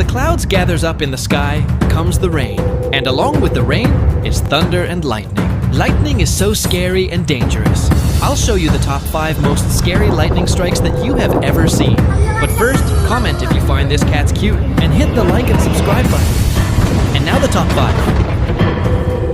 the clouds gathers up in the sky comes the rain, and along with the rain is thunder and lightning. Lightning is so scary and dangerous. I'll show you the top 5 most scary lightning strikes that you have ever seen. But first, comment if you find this cat's cute, and hit the like and subscribe button. And now the top 5.